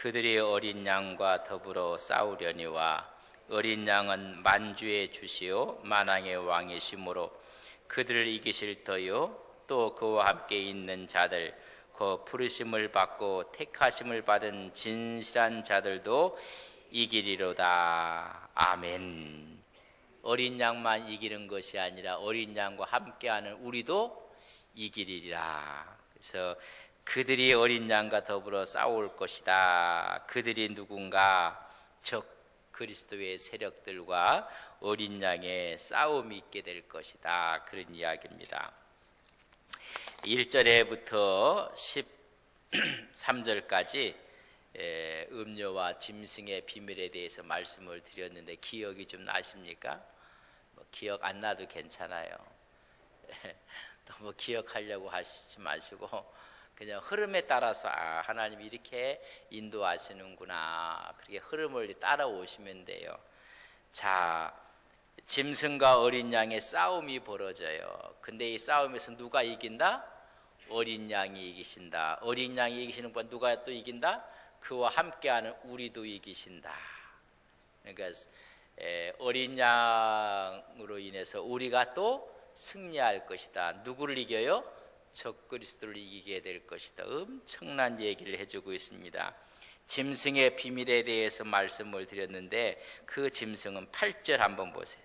그들이 어린 양과 더불어 싸우려니와 어린 양은 만주의 주시요 만왕의 왕이시므로 그들을 이기실 터요 또 그와 함께 있는 자들 그 부르심을 받고 택하심을 받은 진실한 자들도 이기리로다. 아멘. 어린 양만 이기는 것이 아니라 어린 양과 함께하는 우리도 이기리라. 그래서 그들이 어린 양과 더불어 싸울 것이다. 그들이 누군가? 적 그리스도의 세력들과 어린 양의 싸움이 있게 될 것이다. 그런 이야기입니다. 1절에부터 13절까지 음료와 짐승의 비밀에 대해서 말씀을 드렸는데 기억이 좀 나십니까? 기억 안 나도 괜찮아요. 너무 기억하려고 하시지 마시고 그냥 흐름에 따라서 하나님이 이렇게 인도하시는구나, 그렇게 흐름을 따라오시면 돼요. 자, 짐승과 어린 양의 싸움이 벌어져요. 근데 이 싸움에서 누가 이긴다? 어린 양이 이기신다. 어린 양이 이기시는 건 누가 또 이긴다? 그와 함께하는 우리도 이기신다. 그러니까 어린 양으로 인해서 우리가 또 승리할 것이다. 누구를 이겨요? 적그리스도를 이기게 될 것이다. 엄청난 얘기를 해주고 있습니다. 짐승의 비밀에 대해서 말씀을 드렸는데 그 짐승은 8절 한번 보세요.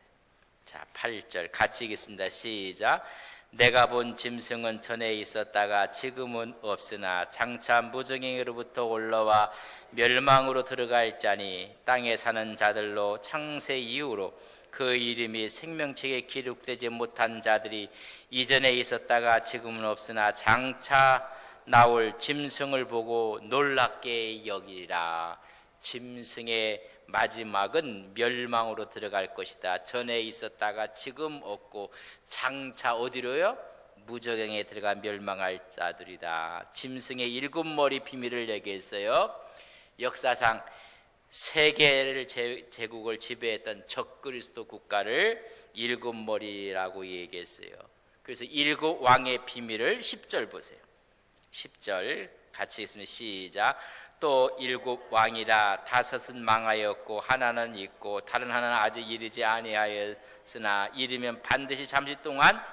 자, 8절 같이 읽겠습니다. 시작. 내가 본 짐승은 전에 있었다가 지금은 없으나 장차 무정행으로부터 올라와 멸망으로 들어갈 자니 땅에 사는 자들로 창세 이후로 그 이름이 생명책에 기록되지 못한 자들이 이전에 있었다가 지금은 없으나 장차 나올 짐승을 보고 놀랍게 여기리라. 짐승의 마지막은 멸망으로 들어갈 것이다. 전에 있었다가 지금 없고 장차 어디로요? 무저갱에 들어가 멸망할 자들이다. 짐승의 7머리 비밀을 얘기했어요. 역사상 세계를 제국을 지배했던 적그리스도 국가를 7머리라고 얘기했어요. 그래서 7왕의 비밀을 10절 보세요. 10절 같이 읽습니다. 시작. 또 7왕이라 5은 망하였고 하나는 있고 다른 하나는 아직 이르지 아니하였으나 이르면 반드시 잠시 동안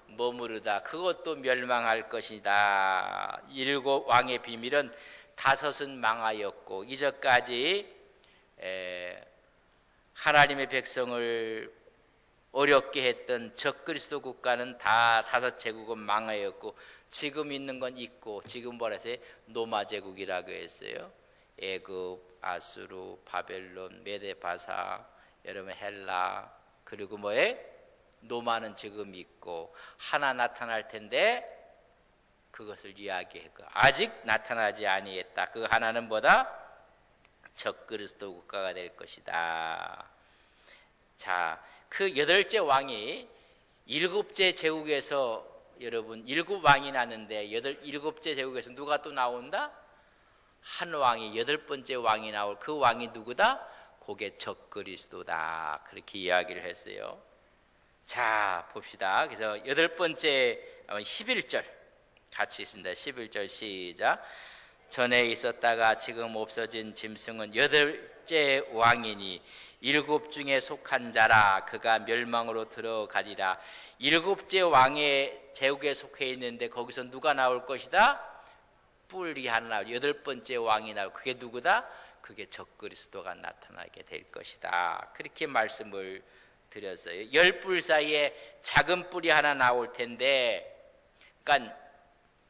머무르다. 그것도 멸망할 것이다. 7왕의 비밀은 5은 망하였고 이전까지 하나님의 백성을 어렵게 했던 적그리스도 국가는 다 5제국은 망하였고 지금 있는 건 있고, 지금 뭐라세요? 노마 제국이라고 했어요. 애굽, 아수르, 바벨론, 메데바사, 여러분 헬라, 그리고 뭐에 노마는 지금 있고 하나 나타날 텐데 그것을 이야기했고 아직 나타나지 아니했다. 그 하나는 뭐다? 적그리스도 국가가 될 것이다. 자, 그 8째 왕이 7째 제국에서 여러분 7왕이 나는데 7째 제국에서 누가 또 나온다? 한 왕이 8번째 왕이 나올 그 왕이 누구다? 그게 적그리스도다. 그렇게 이야기를 했어요. 자, 봅시다. 그래서 8번째 11절 같이 있습니다. 11절 시작. 전에 있었다가 지금 없어진 짐승은 8째 왕이니 7 중에 속한 자라. 그가 멸망으로 들어가리라. 7째 왕의 제국에 속해 있는데 거기서 누가 나올 것이다? 뿔이 하나 나올 8번째 왕이 나올. 그게 누구다? 그게 적그리스도가 나타나게 될 것이다. 그렇게 말씀을 드렸어요. 10뿔 사이에 작은 뿔이 하나 나올 텐데, 그러니까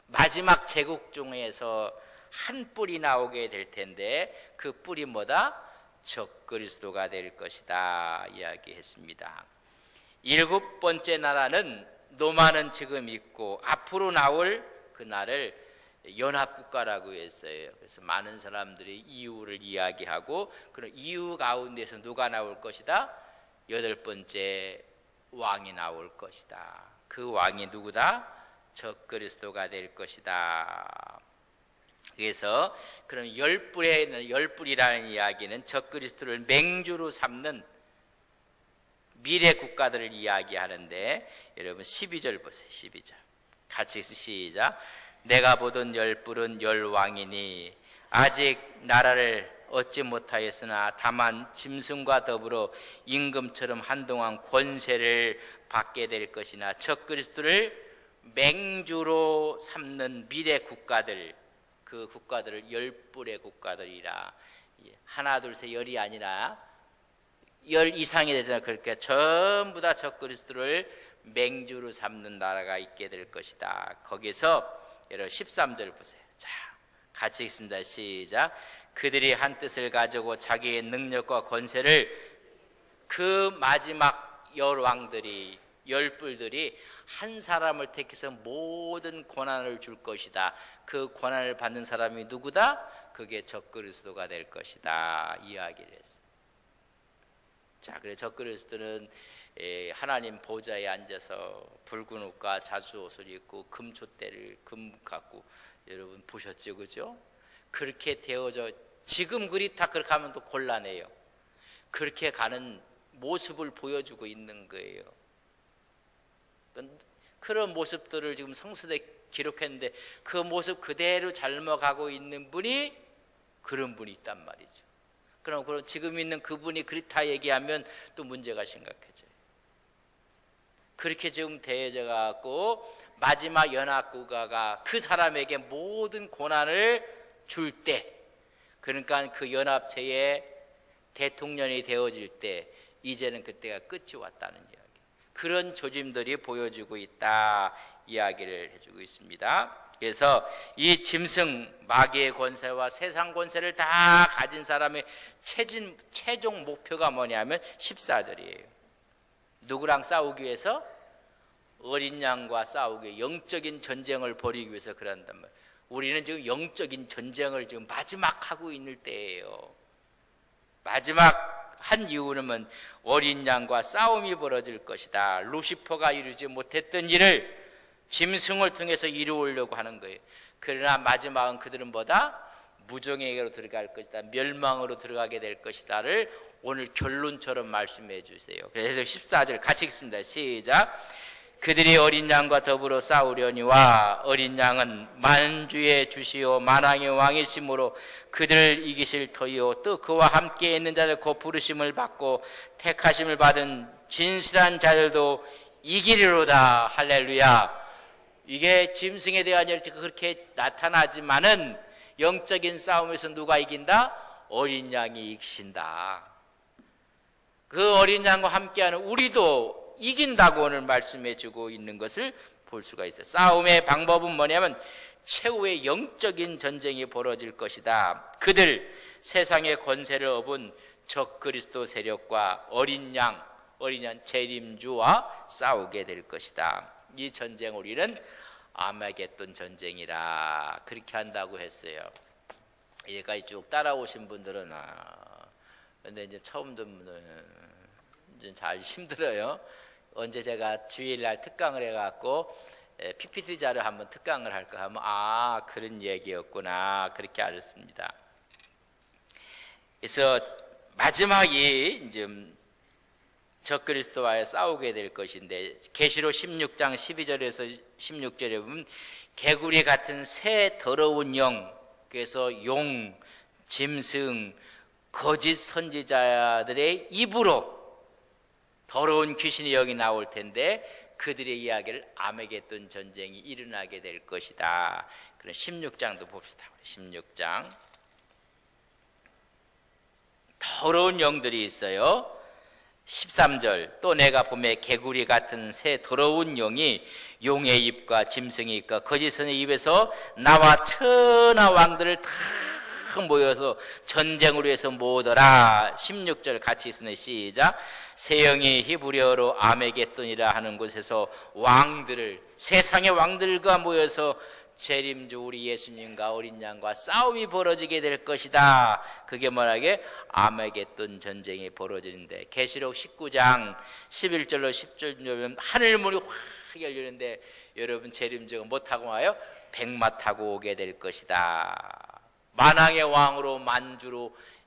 마지막 제국 중에서 한 뿔이 나오게 될 텐데 그 뿔이 뭐다? 적그리스도가 될 것이다 이야기했습니다. 7번째 나라는 노마는 지금 있고 앞으로 나올 그 날을 연합국가라고 했어요. 그래서 많은 사람들이 이유를 이야기하고 그런 이유 가운데서 누가 나올 것이다? 8번째 왕이 나올 것이다. 그 왕이 누구다? 적그리스도가 될 것이다. 그래서 그런 열뿔이라는 이야기는 적그리스도를 맹주로 삼는 미래 국가들을 이야기하는데, 여러분 12절 보세요. 12절 같이 시작. 내가 보던 열뿔은 열왕이니 아직 나라를 얻지 못하였으나 다만 짐승과 더불어 임금처럼 한동안 권세를 받게 될 것이나 적그리스도를 맹주로 삼는 미래 국가들, 그 국가들을 열불의 국가들이라. 하나 둘 셋 열이 아니라 열 이상이 되잖아요. 그렇게 전부 다 적그리스도를 맹주로 삼는 나라가 있게 될 것이다. 거기서 여러분 13절 보세요. 자, 같이 읽습니다. 시작. 그들이 한 뜻을 가지고 자기의 능력과 권세를, 그 마지막 열 왕들이, 열불들이 한 사람을 택해서 모든 권한을 줄 것이다. 그 권한을 받는 사람이 누구다? 그게 적그리스도가 될 것이다. 이야기를 했어요. 자, 그래 적그리스도는 하나님 보좌에 앉아서 붉은 옷과 자주 옷을 입고 금촛대를 금 갖고, 여러분 보셨죠, 그죠? 그렇게 되어져, 지금 그리 다 그렇게 하면 또 곤란해요. 그렇게 가는 모습을 보여주고 있는 거예요. 그런 모습들을 지금 성서에 기록했는데 그 모습 그대로 젊어가고 있는 분이 그런 분이 있단 말이죠. 그럼 지금 있는 그분이 그렇다 얘기하면 또 문제가 심각해져요. 그렇게 지금 되어져 갖고 마지막 연합국가가 그 사람에게 모든 고난을 줄 때, 그러니까 그 연합체의 대통령이 되어질 때 이제는 그때가 끝이 왔다는 이야기. 그런 조짐들이 보여주고 있다 이야기를 해주고 있습니다. 그래서 이 짐승, 마귀의 권세와 세상 권세를 다 가진 사람의 최종 목표가 뭐냐면 14절이에요. 누구랑 싸우기 위해서? 어린 양과 싸우기 위해, 영적인 전쟁을 벌이기 위해서 그런단 말이에요. 우리는 지금 영적인 전쟁을 지금 마지막 하고 있는 때예요. 마지막 한 이유는 어린 양과 싸움이 벌어질 것이다. 루시퍼가 이루지 못했던 일을 짐승을 통해서 이루려고 하는 거예요. 그러나 마지막은 그들은 뭐다? 무정에게로 들어갈 것이다. 멸망으로 들어가게 될 것이다를 오늘 결론처럼 말씀해 주세요. 그래서 14절 같이 읽습니다. 시작. 그들이 어린 양과 더불어 싸우려니와 어린 양은 만주의 주시오 만왕의 왕이심으로 그들을 이기실 터이요 또 그와 함께 있는 자들 곧 부르심을 받고 택하심을 받은 진실한 자들도 이기리로다. 할렐루야. 이게 짐승에 대한 이렇게 그렇게 나타나지만은 영적인 싸움에서 누가 이긴다? 어린 양이 이기신다. 그 어린 양과 함께하는 우리도 이긴다고 오늘 말씀해 주고 있는 것을 볼 수가 있어요. 싸움의 방법은 뭐냐면 최후의 영적인 전쟁이 벌어질 것이다. 그들 세상의 권세를 업은 적그리스도 세력과 어린 양 재림주와 싸우게 될 것이다. 이 전쟁 우리는 아마겟돈 전쟁이라 그렇게 한다고 했어요. 여기까지 쭉 따라오신 분들은 근데 이제 처음 듣는 분들은 잘 힘들어요. 언제 제가 주일날 특강을 해갖고 PPT 자료 한번 특강을 할까 하면 그런 얘기였구나 그렇게 알았습니다. 그래서 마지막이 이제 적그리스도와의 싸우게 될 것인데 계시록 16장 12절에서 16절에 보면 개구리 같은 새 더러운 영, 그래서 용, 짐승, 거짓 선지자들의 입으로 더러운 귀신이 여기 나올 텐데 그들의 이야기를 아메겟돈 전쟁이 일어나게 될 것이다. 그럼 16장도 봅시다. 16장 더러운 영들이 있어요. 13절 또 내가 보매 개구리 같은 새 더러운 영이 용의 입과 짐승의 입과 거짓 선의 입에서 나와 천하 왕들을 다 모여서 전쟁을 위해서 모으더라. 16절 같이 있으면 시작. 새 영이 히브리어로 아메겟돈이라 하는 곳에서 왕들을, 세상의 왕들과 모여서 재림주 우리 예수님과 어린 양과 싸움이 벌어지게 될 것이다. 그게 뭐라게? 아메겟돈 전쟁이 벌어지는데 계시록 19장 11절로 10절 하늘문이 확 열리는데 여러분 재림주가 뭐 타고 와요? 백마 타고 오게 될 것이다. 만왕의 왕으로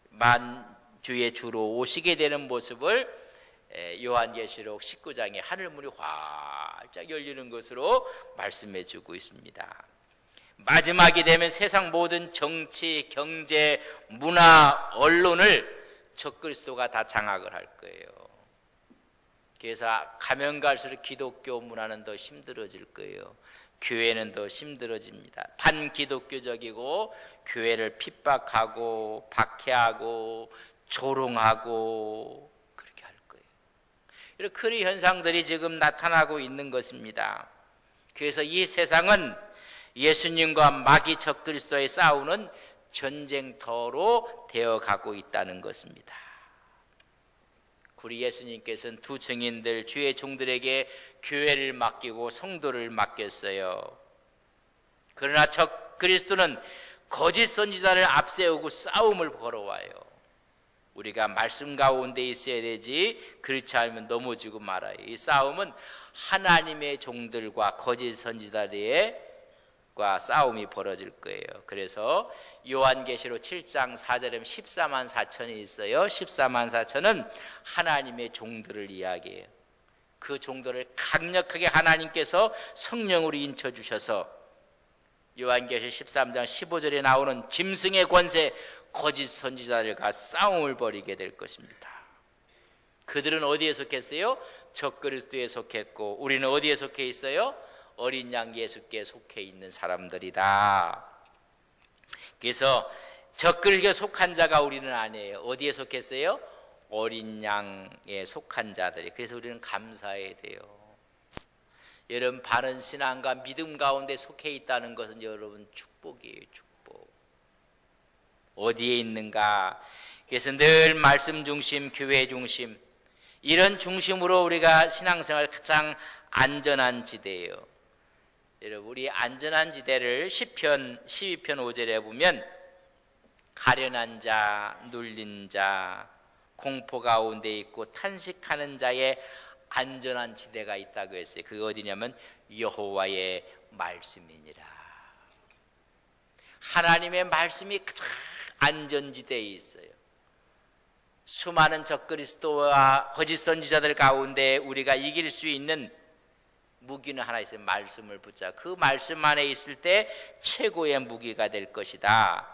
만주의 주로 오시게 되는 모습을 요한계시록 19장에 하늘문이 활짝 열리는 것으로 말씀해 주고 있습니다. 마지막이 되면 세상 모든 정치, 경제, 문화, 언론을 적그리스도가 다 장악을 할 거예요. 그래서 가면 갈수록 기독교 문화는 더 힘들어질 거예요. 교회는 더 힘들어집니다. 반기독교적이고 교회를 핍박하고 박해하고 조롱하고 그렇게 할 거예요. 이런 그런 현상들이 지금 나타나고 있는 것입니다. 그래서 이 세상은 예수님과 마귀 적그리스도의 싸우는 전쟁터로 되어가고 있다는 것입니다. 우리 예수님께서는 두 증인들, 주의 종들에게 교회를 맡기고 성도를 맡겼어요. 그러나 적그리스도는 거짓 선지자를 앞세우고 싸움을 걸어와요. 우리가 말씀 가운데 있어야 되지, 그렇지 않으면 넘어지고 말아요. 이 싸움은 하나님의 종들과 거짓 선지자들의 싸움이 벌어질 거예요. 그래서 요한계시록 7장 4절에 14만 4천이 있어요. 14만 4천은 하나님의 종들을 이야기해요. 그 종들을 강력하게 하나님께서 성령으로 인쳐주셔서 요한계시록 13장 15절에 나오는 짐승의 권세, 거짓 선지자들과 싸움을 벌이게 될 것입니다. 그들은 어디에 속했어요? 적그리스도에 속했고, 우리는 어디에 속해 있어요? 어린 양 예수께 속해 있는 사람들이다. 그래서 적그리스도에 속한 자가 우리는 아니에요. 어디에 속했어요? 어린 양에 속한 자들이. 그래서 우리는 감사해야 돼요. 여러분, 바른 신앙과 믿음 가운데 속해 있다는 것은 여러분 축복이에요. 축복. 어디에 있는가? 그래서 늘 말씀 중심, 교회 중심, 이런 중심으로 우리가 신앙생활 가장 안전한 지대예요. 여러분, 우리 안전한 지대를 시편 12편 5절에 보면 가련한 자, 눌린 자, 공포 가운데 있고 탄식하는 자의 안전한 지대가 있다고 했어요. 그게 어디냐면 여호와의 말씀이니라. 하나님의 말씀이 가장 안전지대에 있어요. 수많은 적그리스도와 거짓 선지자들 가운데 우리가 이길 수 있는 무기는 하나 있어요. 말씀을 붙잡아. 그 말씀 안에 있을 때 최고의 무기가 될 것이다.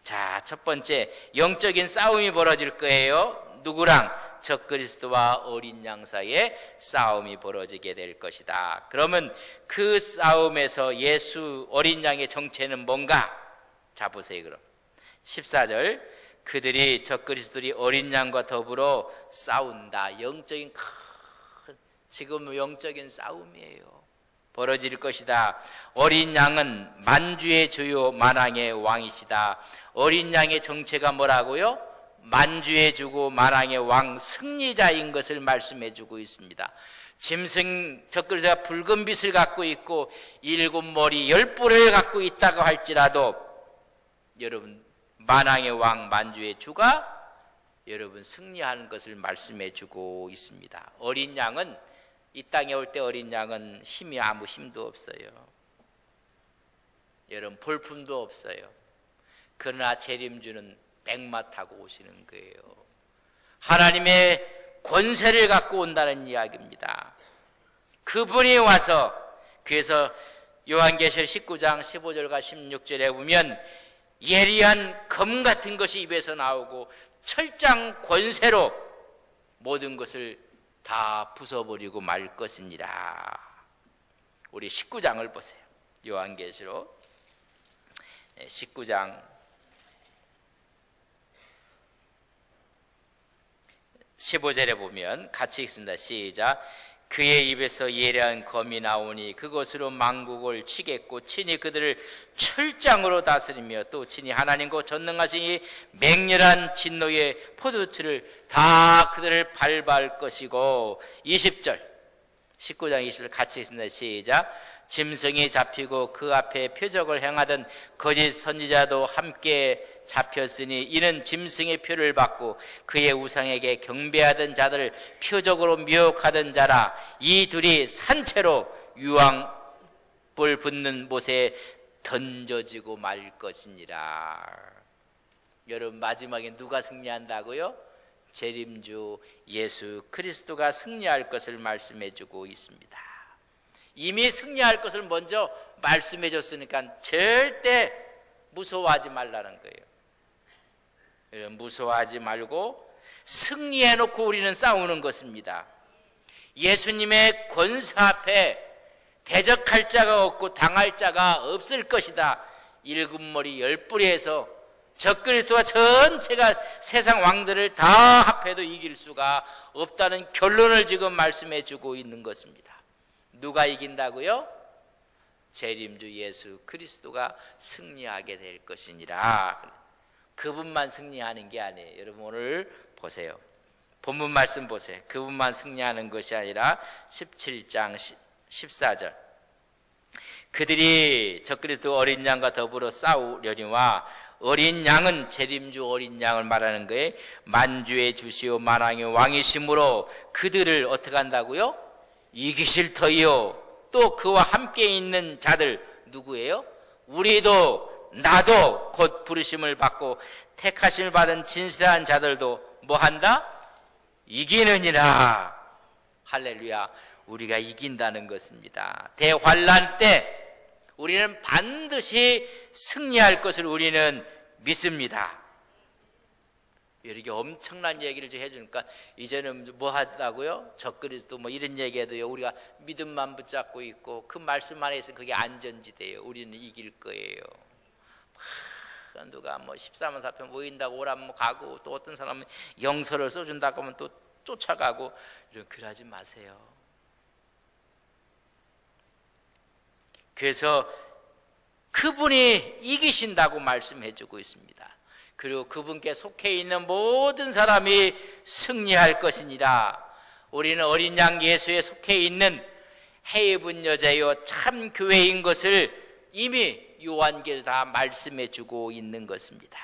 자, 첫 번째, 영적인 싸움이 벌어질 거예요. 누구랑? 적그리스도와 어린 양 사이에 싸움이 벌어지게 될 것이다. 그러면 그 싸움에서 예수 어린 양의 정체는 뭔가? 자, 보세요. 그럼 14절, 그들이 적그리스도들이 어린 양과 더불어 싸운다. 영적인 지금 영적인 싸움이에요. 벌어질 것이다. 어린 양은 만주의 주요 만왕의 왕이시다. 어린 양의 정체가 뭐라고요? 만주의 주고 만왕의 왕, 승리자인 것을 말씀해 주고 있습니다. 짐승 적그리스도가 붉은 빛을 갖고 있고 일곱 머리 열 뿔을 갖고 있다고 할지라도 여러분, 만왕의 왕 만주의 주가 여러분 승리하는 것을 말씀해 주고 있습니다. 어린 양은, 이 땅에 올 때 어린 양은 힘이 아무 힘도 없어요. 여러분, 볼품도 없어요. 그러나 재림주는 백마 타고 오시는 거예요. 하나님의 권세를 갖고 온다는 이야기입니다. 그분이 와서, 그래서 요한계시록 19장 15절과 16절에 보면 예리한 검 같은 것이 입에서 나오고 철장 권세로 모든 것을 다 부숴버리고 말 것이니라. 우리 19장을 보세요. 요한계시록 19장 15절에 보면 같이 읽습니다. 시작. 그의 입에서 예리한 검이 나오니 그것으로 만국을 치겠고 친히 그들을 철장으로 다스리며 또 친히 하나님과 전능하시니 맹렬한 진노의 포도주를 다 그들을 밟을 것이고. 20절 19장 20절 같이 읽습니다. 시작. 짐승이 잡히고 그 앞에 표적을 행하던 거짓 선지자도 함께 잡혔으니 이는 짐승의 표를 받고 그의 우상에게 경배하던 자들을 표적으로 미혹하던 자라. 이 둘이 산채로 유황불 붙는 못에 던져지고 말 것이니라. 여러분, 마지막에 누가 승리한다고요? 재림주 예수 그리스도가 승리할 것을 말씀해 주고 있습니다. 이미 승리할 것을 먼저 말씀해 줬으니까 절대 무서워하지 말라는 거예요. 무서워하지 말고 승리해놓고 우리는 싸우는 것입니다. 예수님의 권세 앞에 대적할 자가 없고 당할 자가 없을 것이다. 일곱 머리 열 뿔에서 적그리스도와 전체가 세상 왕들을 다 합해도 이길 수가 없다는 결론을 지금 말씀해 주고 있는 것입니다. 누가 이긴다고요? 재림주 예수 그리스도가 승리하게 될 것이니라. 그분만 승리하는 게 아니에요. 여러분 오늘 보세요. 본문 말씀 보세요. 그분만 승리하는 것이 아니라 17장 14절 그들이 적그리스도 어린 양과 더불어 싸우려니와 어린 양은 재림주 어린 양을 말하는 거예요. 만주의 주시오 만왕의 왕이심으로 그들을 어떻게 한다고요? 이기실 터이요. 또 그와 함께 있는 자들 누구예요? 우리도 나도 곧 부르심을 받고 택하심을 받은 진실한 자들도 뭐 한다? 이기느니라. 할렐루야. 우리가 이긴다는 것입니다. 대환란 때 우리는 반드시 승리할 것을 우리는 믿습니다. 이렇게 엄청난 얘기를 해주니까 이제는 뭐 하다고요? 적그리스도 뭐 이런 얘기해도요, 우리가 믿음만 붙잡고 있고 그 말씀 안에 있으면 그게 안전지대예요. 우리는 이길 거예요. 누가 뭐 14만 4편 모인다고 오라면 가고, 또 어떤 사람은 영서를 써준다고 하면 또 쫓아가고, 이런 그러지 마세요. 그래서 그분이 이기신다고 말씀해주고 있습니다. 그리고 그분께 속해 있는 모든 사람이 승리할 것이니라. 우리는 어린 양 예수에 속해 있는 해입은 여자요 참 교회인 것을 이미 요한계에서 다 말씀해주고 있는 것입니다.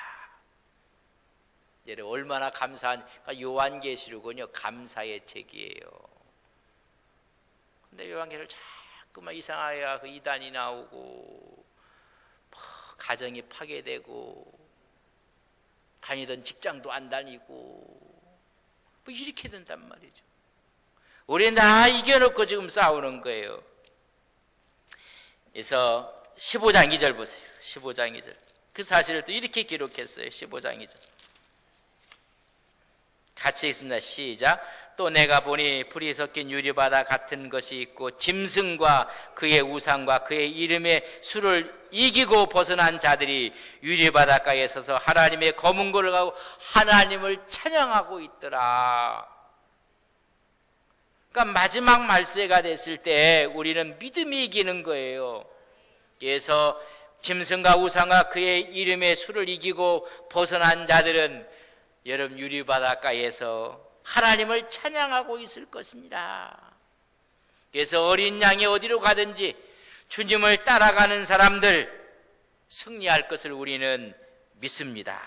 여러분 얼마나 감사한, 요한계시록은요 감사의 책이에요. 근데 요한계를 자꾸만 이상하게 그 이단이 나오고 가정이 파괴되고 다니던 직장도 안 다니고 뭐 이렇게 된단 말이죠. 우리 다 이겨놓고 지금 싸우는 거예요. 그래서 15장 2절 보세요. 15장 2절 그 사실을 또 이렇게 기록했어요. 15장 2절 같이 읽습니다. 시작. 또 내가 보니 불이 섞인 유리바다 같은 것이 있고 짐승과 그의 우상과 그의 이름의 수를 이기고 벗어난 자들이 유리바닷가에 서서 하나님의 검은 고를 가고 하나님을 찬양하고 있더라. 그러니까 마지막 말세가 됐을 때 우리는 믿음이 이기는 거예요. 그래서 짐승과 우상과 그의 이름의 수를 이기고 벗어난 자들은 여러분 유리바닷가에서 하나님을 찬양하고 있을 것이니라. 그래서 어린 양이 어디로 가든지 주님을 따라가는 사람들 승리할 것을 우리는 믿습니다.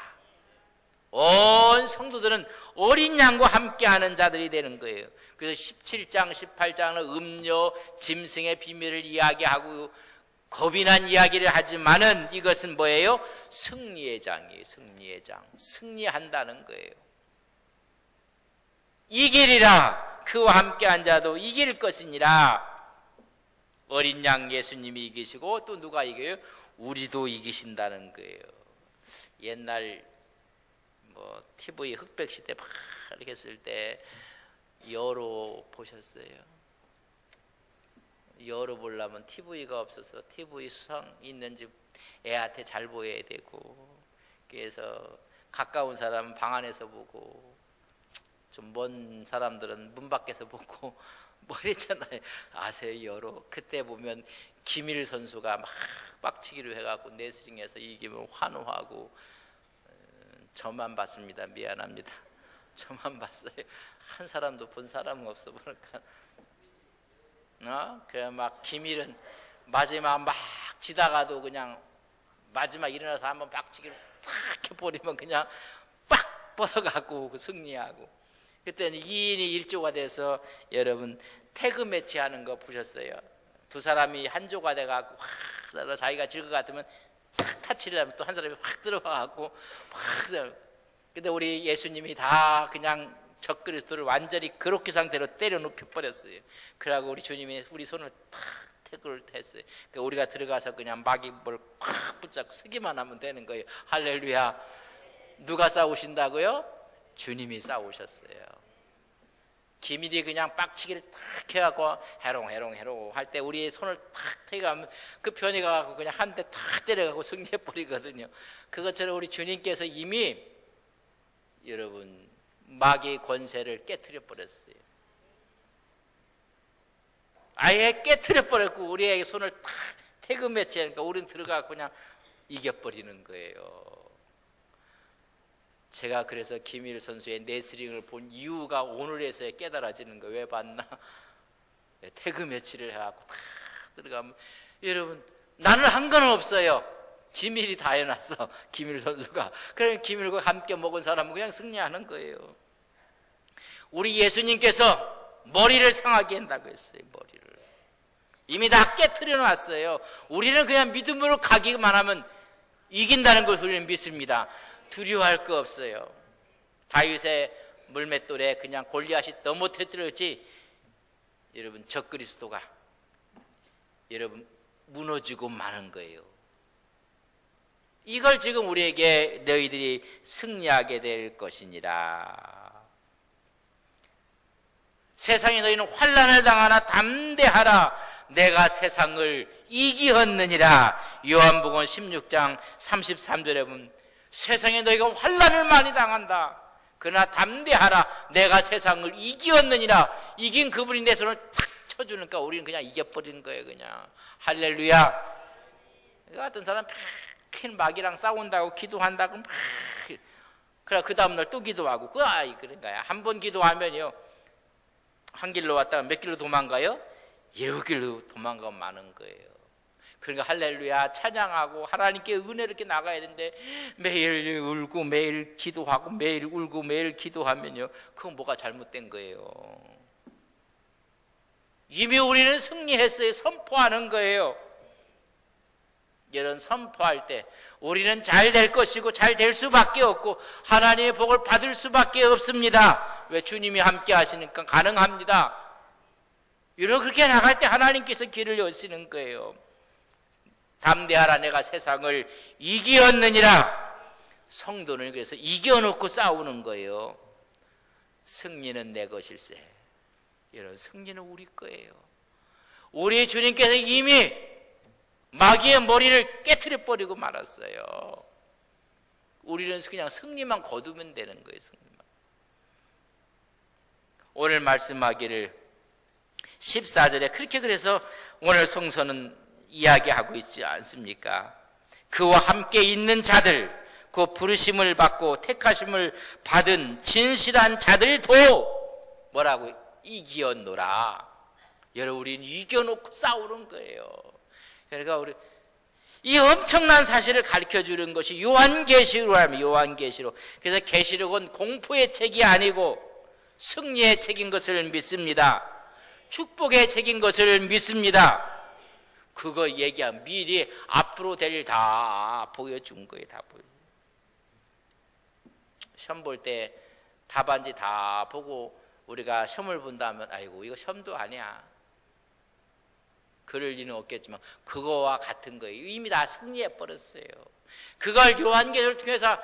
온 성도들은 어린 양과 함께하는 자들이 되는 거예요. 그래서 17장 18장은 음료 짐승의 비밀을 이야기하고 겁이 난 이야기를 하지만은 이것은 뭐예요? 승리의 장이에요. 승리의 장. 승리한다는 거예요. 이기리라. 그와 함께한 자도 이길 것이니라. 어린 양 예수님이 이기시고 또 누가 이겨요? 우리도 이기신다는 거예요. 옛날 뭐 TV 흑백 시대 막 이렇게 했을 때 여로 보셨어요? 여로 보려면 TV가 없어서 TV 수상 있는지 애한테 잘 보여야 되고, 그래서 가까운 사람은 방 안에서 보고 좀 먼 사람들은 문 밖에서 보고 뭐 이랬잖아요. 아세요? 여로 그때 보면 김일 선수가 막 빡치기로 해갖고 레슬링에서 이기면 환호하고, 저만 봤습니다. 미안합니다. 저만 봤어요. 한 사람도 본 사람은 없어 보니까. 그래 막 김일은 마지막 막 지다가도 그냥 마지막 일어나서 한번 빡치기로 탁 해버리면 그냥 빡 뻗어가고 승리하고. 그때는 2인이 1조가 돼서 여러분 태그 매치 하는 거 보셨어요? 두 사람이 한 조가 돼갖고 확 자기가 질 것 같으면 탁 타치를 하면 또 한 사람이 확 들어가갖고 확. 근데 우리 예수님이 다 그냥 적그리스도를 완전히 그렇게 상태로 때려 눕혀 버렸어요. 그러고 우리 주님이 우리 손을 탁 태그를 했어요. 그러니까 우리가 들어가서 그냥 마귀 뭘 팍 붙잡고 서기만 하면 되는 거예요. 할렐루야. 누가 싸우신다고요? 주님이 싸우셨어요. 기밀이 그냥 빡치기를 탁 해갖고 해롱 할 때 우리의 손을 탁 태가면 그 편이 가갖고 그냥 한 대 탁 때려갖고 승리해버리거든요. 그것처럼 우리 주님께서 이미 여러분 마귀의 권세를 깨트려 버렸어요. 아예 깨트려 버렸고 우리에게 손을 탁 태그 매치하니까 우리는 들어가고 그냥 이겨버리는 거예요. 제가 그래서 김일 선수의 레슬링을 본 이유가 오늘에서야 깨달아지는 거예요. 왜 봤나? 태그 매치를 해갖고 탁 들어가면 여러분 나는 한 건 없어요. 김일이 다 해놨어. 김일 선수가. 그래 김일과 함께 먹은 사람은 그냥 승리하는 거예요. 우리 예수님께서 머리를 상하게 한다고 했어요. 머리를 이미 다 깨트려 놨어요. 우리는 그냥 믿음으로 가기만 하면 이긴다는 걸 우리는 믿습니다. 두려워할 거 없어요. 다윗의 물맷돌에 그냥 골리앗이 너무 터뜨렸지 여러분 적그리스도가 여러분 무너지고 마는 거예요. 이걸 지금 우리에게 너희들이 승리하게 될 것이니라. 세상에 너희는 환난을 당하나 담대하라. 내가 세상을 이기었느니라. 요한복음 16장 33절에 보면 세상에 너희가 환난을 많이 당한다. 그러나 담대하라. 내가 세상을 이기었느니라. 이긴 그분이 내 손을 탁 쳐주니까 우리는 그냥 이겨버리는 거예요. 그냥 할렐루야. 어떤 사람 큰 마귀랑 싸운다고 기도한다고 막 그래 그 다음날 또 기도하고 그런 거야. 한 번 기도하면요 한 길로 왔다가 몇 길로 도망가요? 7길로 도망가면 많은 거예요. 그러니까 할렐루야 찬양하고 하나님께 은혜를 이렇게 나가야 되는데 매일 울고 매일 기도하고 매일 울고 매일 기도하면요 그건 뭐가 잘못된 거예요. 이미 우리는 승리했어요. 선포하는 거예요. 이런 선포할 때 우리는 잘 될 것이고 잘 될 수밖에 없고 하나님의 복을 받을 수밖에 없습니다. 왜? 주님이 함께 하시니까 가능합니다. 이런 그렇게 나갈 때 하나님께서 길을 여시는 거예요. 담대하라. 내가 세상을 이기었느니라. 성도는 그래서 이겨놓고 싸우는 거예요. 승리는 내 것일세. 이런 승리는 우리 거예요. 우리 주님께서 이미 마귀의 머리를 깨트려 버리고 말았어요. 우리는 그냥 승리만 거두면 되는 거예요. 승리만. 오늘 말씀하기를 14절에 그렇게 그래서 오늘 성서는 이야기하고 있지 않습니까? 그와 함께 있는 자들, 그 부르심을 받고 택하심을 받은 진실한 자들도 뭐라고? 이기었노라. 여러분 우리는 이겨놓고 싸우는 거예요. 그러니까 우리 이 엄청난 사실을 가르쳐주는 것이 요한계시록 하면 요한계시록. 그래서 계시록은 공포의 책이 아니고 승리의 책인 것을 믿습니다. 축복의 책인 것을 믿습니다. 그거 얘기하면 미리 앞으로 될 일 다 보여준 거예요. 다 보여. 시험 볼 때 답안지 다 보고 우리가 시험을 본다면 아이고 이거 시험도 아니야. 그럴 리는 없겠지만 그거와 같은 거예요. 이미 다 승리해 버렸어요. 그걸 요한계시록을 통해서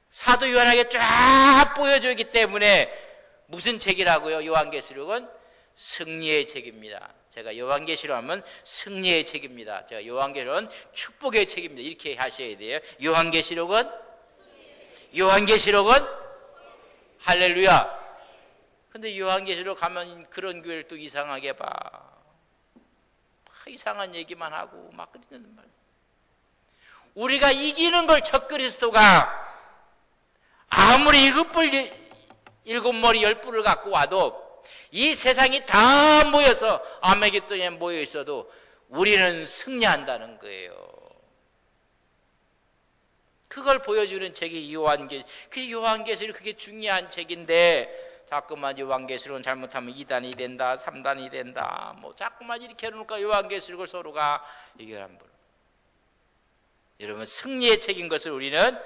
사도 요한에게 쫙 보여주기 때문에 무슨 책이라고요? 요한계시록은 승리의 책입니다. 제가 요한계시록 하면 승리의 책입니다. 제가 요한계시록은 축복의 책입니다. 이렇게 하셔야 돼요. 요한계시록은 할렐루야. 근데 요한계시록 가면 그런 교회를 또 이상하게 봐. 이상한 얘기만 하고 막 그러는 말. 우리가 이기는 걸 적그리스도가 아무리 일곱 머리 10뿔을 갖고 와도 이 세상이 다 모여서 아메게돈에 모여 있어도 우리는 승리한다는 거예요. 그걸 보여주는 책이 요한계시록. 그 요한계시록 그게 중요한 책인데 자꾸만 요한계시록은 잘못하면 2단이 된다, 3단이 된다, 뭐 자꾸만 이렇게 해놓으니까 요한계시록을 서로가 이게 안 보여. 여러분 승리의 책인 것을 우리는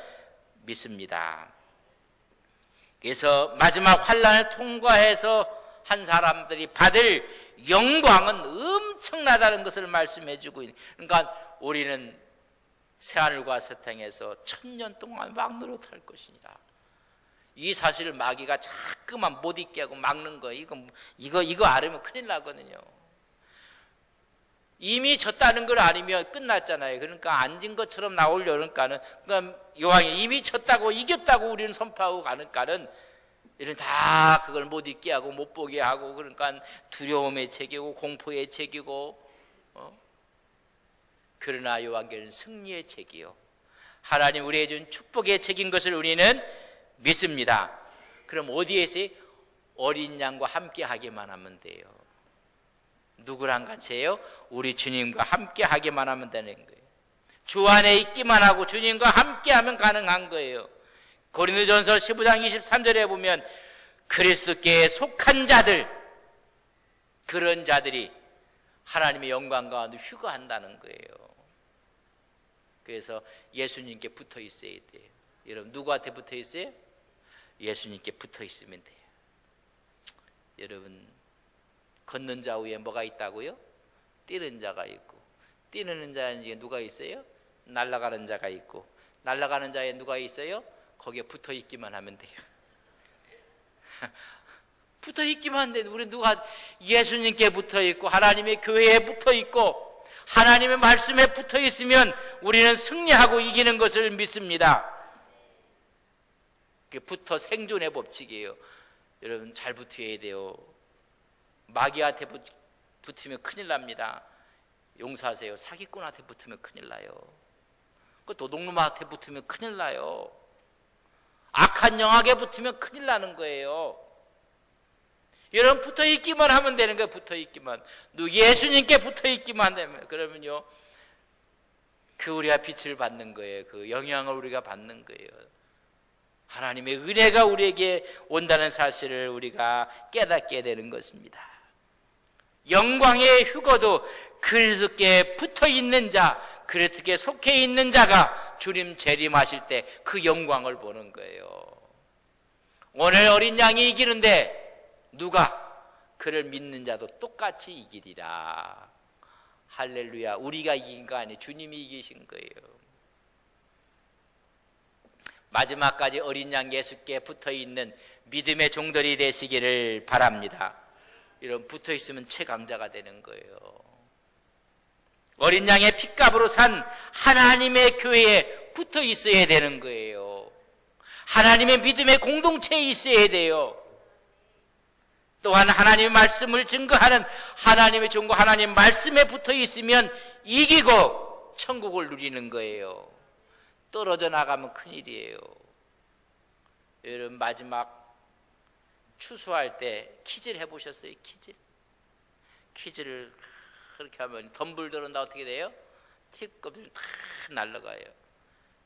믿습니다. 그래서 마지막 환난을 통과해서 한 사람들이 받을 영광은 엄청나다는 것을 말씀해 주고 있는. 그러니까 우리는 새하늘과 새 땅에서 1000년 동안 왕노릇할 것이니라. 이 사실을 마귀가 자꾸만 못 있게 하고 막는 거예요. 이거 알으면 큰일 나거든요. 이미 졌다는 걸 아니면 끝났잖아요. 그러니까 앉은 것처럼 나오려는 까는, 그러니까 요한이 이미 졌다고 이겼다고 우리는 선포하고 가는 까는 이런 다 그걸 못 잊게 하고 못 보게 하고, 그러니까 두려움의 책이고 공포의 책이고, 그러나 요한계는 승리의 책이요, 하나님 우리에게 준 축복의 책인 것을 우리는 믿습니다. 그럼 어디에서? 어린 양과 함께 하기만 하면 돼요. 누구랑 같이 해요? 우리 주님과 함께 하기만 하면 되는 거예요. 주 안에 있기만 하고 주님과 함께 하면 가능한 거예요. 고린도전서 15장 23절에 보면 그리스도께 속한 자들, 그런 자들이 하나님의 영광 가운데 휴거한다는 거예요. 그래서 예수님께 붙어 있어야 돼요. 여러분 누구한테 붙어 있어요? 예수님께 붙어 있으면 돼요. 여러분 걷는 자 위에 뭐가 있다고요? 뛰는 자가 있고, 뛰는 자에 누가 있어요? 날아가는 자가 있고, 날아가는 자에 누가 있어요? 거기에 붙어 있기만 하면 돼요. 붙어 있기만 하는데 우리 누가 예수님께 붙어 있고 하나님의 교회에 붙어 있고 하나님의 말씀에 붙어 있으면 우리는 승리하고 이기는 것을 믿습니다. 붙어 생존의 법칙이에요. 여러분 잘 붙어야 돼요. 마귀한테 붙으면 큰일 납니다. 용서하세요. 사기꾼한테 붙으면 큰일 나요. 그 도둑놈한테 붙으면 큰일 나요. 악한 영악에 붙으면 큰일 나는 거예요. 여러분 붙어 있기만 하면 되는 거예요. 붙어 있기만. 예수님께 붙어 있기만 하면, 그러면요 그 우리가 빛을 받는 거예요. 그 영향을 우리가 받는 거예요. 하나님의 은혜가 우리에게 온다는 사실을 우리가 깨닫게 되는 것입니다. 영광의 휴거도 그리스도께 붙어 있는 자, 그리스도께 속해 있는 자가 주님 재림하실 때 그 영광을 보는 거예요. 오늘 어린 양이 이기는데 누가? 그를 믿는 자도 똑같이 이기리라. 할렐루야. 우리가 이긴 거 아니에요. 주님이 이기신 거예요. 마지막까지 어린 양 예수께 붙어있는 믿음의 종들이 되시기를 바랍니다. 이런 붙어있으면 최강자가 되는 거예요. 어린 양의 핏값으로 산 하나님의 교회에 붙어있어야 되는 거예요. 하나님의 믿음의 공동체에 있어야 돼요. 또한 하나님의 말씀을 증거하는 하나님의 종과 하나님 말씀에 붙어있으면 이기고 천국을 누리는 거예요. 떨어져 나가면 큰일이에요. 여러분 마지막 추수할 때 키질 해보셨어요? 키질을 그렇게 하면 덤불들은 다 어떻게 돼요? 티껍질 다 날아가요.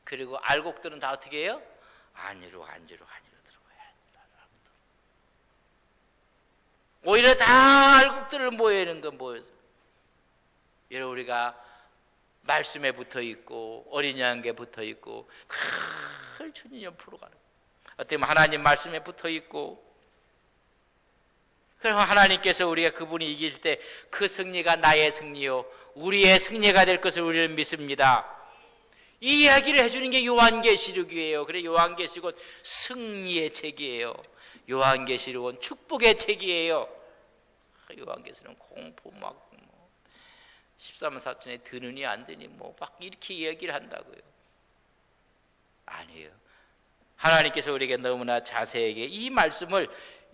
그리고 알곡들은 다 어떻게 해요? 안으로 들어가요. 오히려 다 알곡들을 모이는 건 뭐예요? 여러분 우리가 말씀에 붙어 있고 어린 양에게 붙어 있고 큰 주님 옆으로 가는 거예요. 어떻게 하나님 말씀에 붙어 있고, 그럼 하나님께서 우리가 그분이 이길 때 그 승리가 나의 승리요 우리의 승리가 될 것을 우리는 믿습니다. 이 이야기를 해주는 게 요한계시록이에요. 그래 요한계시록은 승리의 책이에요. 요한계시록은 축복의 책이에요. 요한계시록은 공포 막 13사천에 드느니 안 드니 막 이렇게 이야기를 한다고요. 아니에요. 하나님께서 우리에게 너무나 자세하게 이 말씀을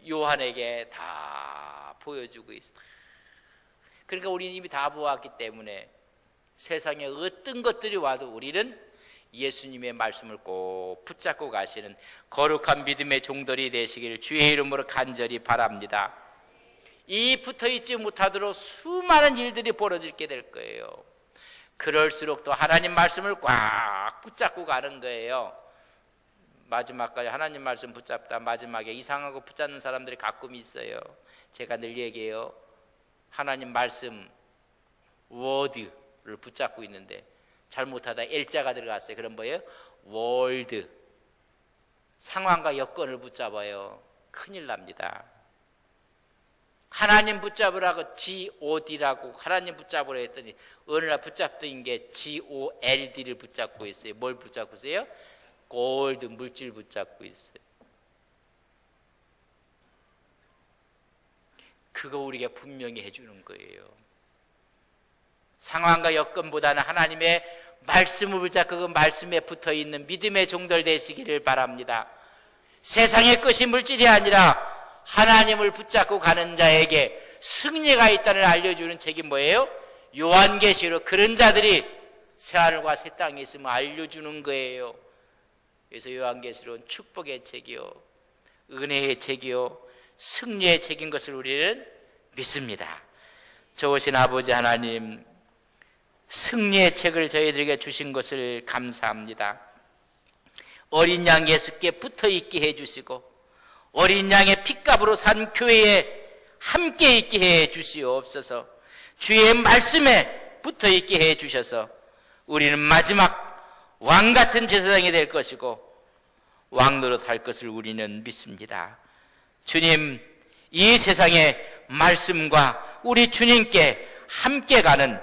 요한에게 다 보여주고 있어요. 그러니까 우리는 이미 다 보았기 때문에 세상에 어떤 것들이 와도 우리는 예수님의 말씀을 꼭 붙잡고 가시는 거룩한 믿음의 종들이 되시기를 주의 이름으로 간절히 바랍니다. 이 붙어있지 못하도록 수많은 일들이 벌어지게 될 거예요. 그럴수록 또 하나님 말씀을 꽉 붙잡고 가는 거예요. 마지막까지 하나님 말씀 붙잡다 마지막에 이상하고 붙잡는 사람들이 가끔 있어요. 제가 늘 얘기해요. 하나님 말씀 워드를 붙잡고 있는데 잘못하다 L자가 들어갔어요. 그럼 뭐예요? 월드. 상황과 여건을 붙잡아요. 큰일 납니다. 하나님 붙잡으라고 God라고 하나님 붙잡으라 했더니 어느 날 붙잡던 게 Gold를 붙잡고 있어요. 뭘 붙잡고 있어요? 골드 물질 붙잡고 있어요. 그거 우리가 분명히 해주는 거예요. 상황과 여건보다는 하나님의 말씀을 붙잡고 그 말씀에 붙어있는 믿음의 종들 되시기를 바랍니다. 세상의 것이 물질이 아니라 하나님을 붙잡고 가는 자에게 승리가 있다는 알려주는 책이 뭐예요? 요한계시로 그런 자들이 새하늘과 새 땅에 있으면 알려주는 거예요. 그래서 요한계시로는 축복의 책이요, 은혜의 책이요, 승리의 책인 것을 우리는 믿습니다. 좋으신 아버지 하나님, 승리의 책을 저희들에게 주신 것을 감사합니다. 어린 양 예수께 붙어 있게 해주시고 어린 양의 핏값으로 산 교회에 함께 있게 해 주시옵소서. 주의 말씀에 붙어 있게 해 주셔서 우리는 마지막 왕 같은 제사장이 될 것이고 왕노릇 할 것을 우리는 믿습니다. 주님, 이 세상의 말씀과 우리 주님께 함께 가는,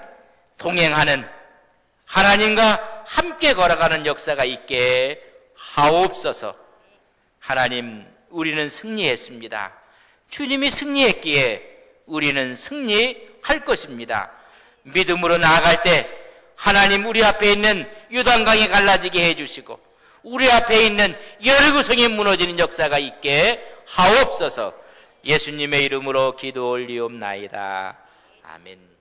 동행하는, 하나님과 함께 걸어가는 역사가 있게 하옵소서. 하나님, 우리는 승리했습니다. 주님이 승리했기에 우리는 승리할 것입니다. 믿음으로 나아갈 때 하나님 우리 앞에 있는 요단강이 갈라지게 해주시고 우리 앞에 있는 여리고성이 무너지는 역사가 있게 하옵소서. 예수님의 이름으로 기도 올리옵나이다. 아멘.